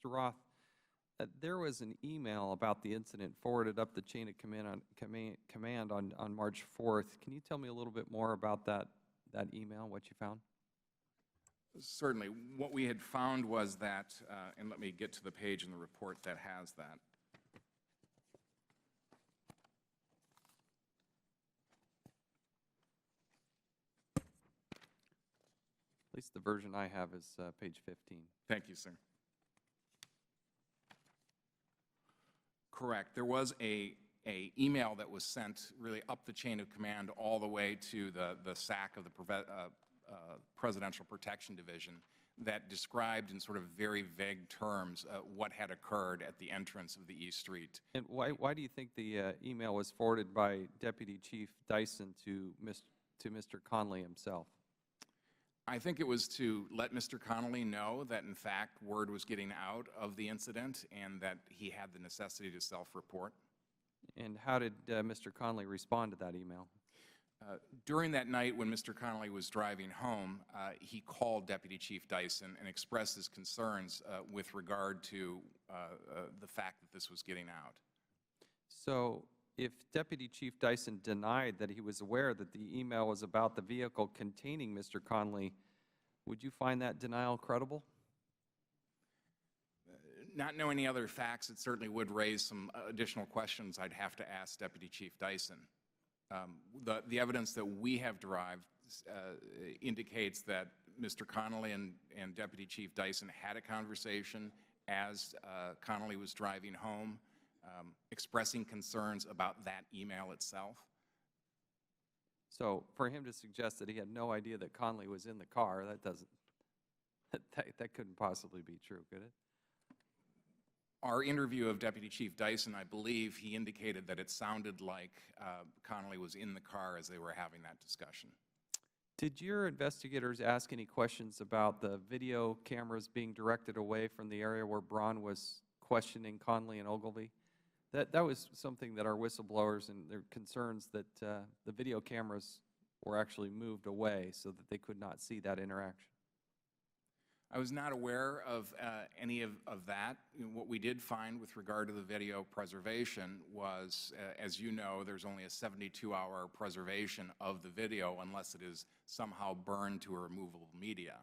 Mr. Roth, there was an email about the incident forwarded up the chain of command on March 4th. Can you tell me a little bit more about that email, what you found? Certainly. What we had found was that, and let me get to the page in the report that has that. At least the version I have is page 15. Thank you, sir. Correct. There was a email that was sent really up the chain of command all the way to the SAC of the Presidential Protection Division that described in sort of very vague terms what had occurred at the entrance of the East Street. And why do you think the email was forwarded by Deputy Chief Dyson to Mr. Connolly himself? I think it was to let Mr. Connolly know that, in fact, word was getting out of the incident and that he had the necessity to self-report. And how did Mr. Connolly respond to that email? During that night when Mr. Connolly was driving home, he called Deputy Chief Dyson and expressed his concerns with regard to the fact that this was getting out. So if Deputy Chief Dyson denied that he was aware that the email was about the vehicle containing Mr. Connolly, would you find that denial credible? Not knowing any other facts, it certainly would raise some additional questions I'd have to ask Deputy Chief Dyson. The evidence that we have derived indicates that Mr. Connolly and Deputy Chief Dyson had a conversation as Connolly was driving home, expressing concerns about that email itself. So for him to suggest that he had no idea that Connolly was in the car, that couldn't possibly be true, could it? Our interview of Deputy Chief Dyson, I believe he indicated that it sounded like Connolly was in the car as they were having that discussion. Did your investigators ask any questions about the video cameras being directed away from the area where Braun was questioning Connolly and Ogilvie? That was something that our whistleblowers and their concerns that the video cameras were actually moved away so that they could not see that interaction. I was not aware of any of that. What we did find with regard to the video preservation was, as you know, there's only a 72-hour preservation of the video unless it is somehow burned to a removable media.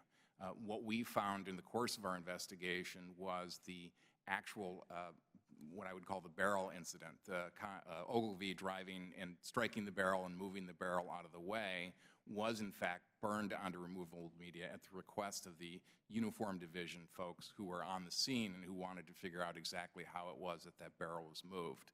What we found in the course of our investigation was the actual, what I would call the barrel incident, Ogilvie driving and striking the barrel and moving the barrel out of the way was in fact burned onto removable media at the request of the Uniform Division folks who were on the scene and who wanted to figure out exactly how it was that that barrel was moved.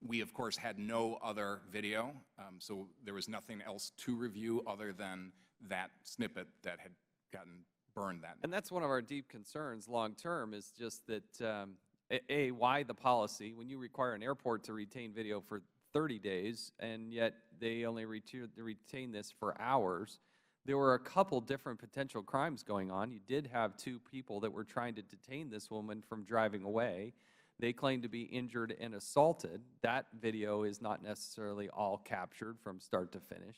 We, of course, had no other video, so there was nothing else to review other than that snippet that had gotten burned that night. And that's one of our deep concerns long term is just that, why the policy when you require an airport to retain video for 30 days, and yet they only retain this for hours. There were a couple different potential crimes going on. You did have two people that were trying to detain this woman from driving away. They claimed to be injured and assaulted. That video is not necessarily all captured from start to finish.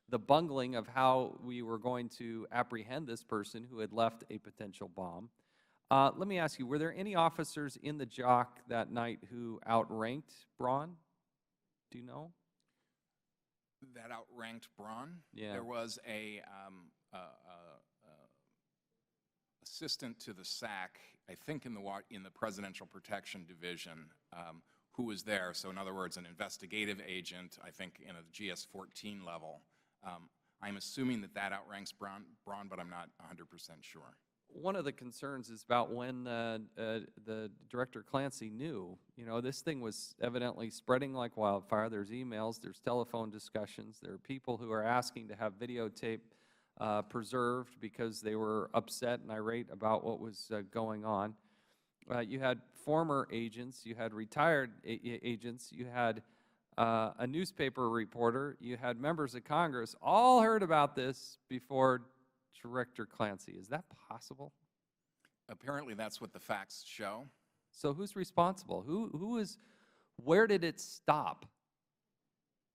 The bungling of how we were going to apprehend this person who had left a potential bomb. Let me ask you, were there any officers in the JOC that night who outranked Braun? Do you know? That outranked Braun? Yeah. There was a assistant to the SAC, I think in the Presidential Protection Division, who was there. So in other words, an investigative agent, I think in a GS-14 level. I'm assuming that outranks Braun, but I'm not 100% sure. One of the concerns is about when the Director Clancy knew. You know, this thing was evidently spreading like wildfire. There's emails, there's telephone discussions. There are people who are asking to have videotape preserved because they were upset and irate about what was going on. You had former agents, you had retired agents, you had a newspaper reporter, you had members of Congress, all heard about this before Director Clancy. Is that possible? Apparently that's what the facts show. So who's responsible? Where did it stop?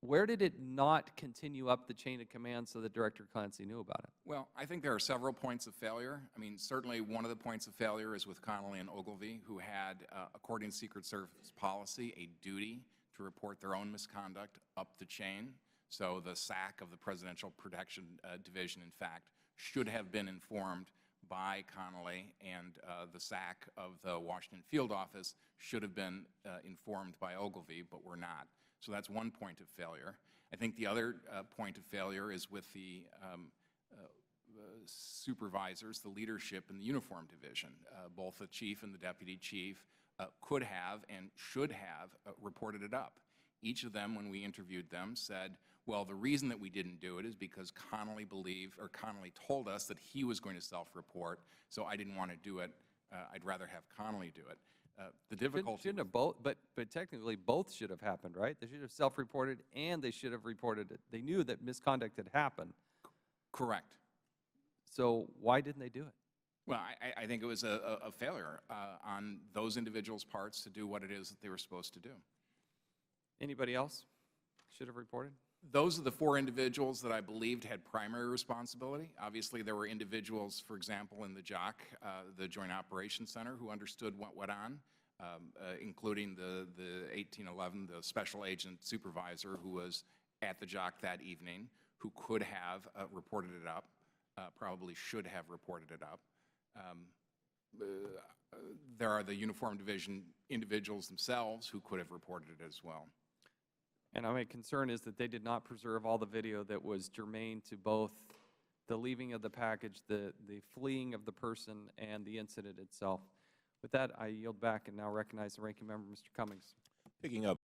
Where did it not continue up the chain of command so that Director Clancy knew about it? Well, I think there are several points of failure. I mean, certainly one of the points of failure is with Connolly and Ogilvy, who had, according to Secret Service policy, a duty to report their own misconduct up the chain. So the SAC of the Presidential Protection Division, in fact, should have been informed by Connolly, and the SAC of the Washington Field Office should have been informed by Ogilvy, but were not. So that's one point of failure. I think the other point of failure is with the supervisors, the leadership in the uniform division. Both the chief and the deputy chief could have and should have reported it up. Each of them, when we interviewed them, said, well, the reason that we didn't do it is because Connolly told us that he was going to self-report, so I didn't want to do it. I'd rather have Connolly do it. The difficulty... Shouldn't have both, but technically both should have happened, right? They should have self-reported and they should have reported it. They knew that misconduct had happened. Correct. So why didn't they do it? Well, I think it was a failure on those individuals' parts to do what it is that they were supposed to do. Anybody else should have reported? Those are the 4 individuals that I believed had primary responsibility. Obviously, there were individuals, for example, in the JOC, the Joint Operations Center, who understood what went on, including the 1811, the special agent supervisor who was at the JOC that evening, who could have reported it up, probably should have reported it up. There are the Uniform Division individuals themselves who could have reported it as well. And my concern is that they did not preserve all the video that was germane to both the leaving of the package, the fleeing of the person, and the incident itself. With that, I yield back and now recognize the ranking member, Mr. Cummings. Picking up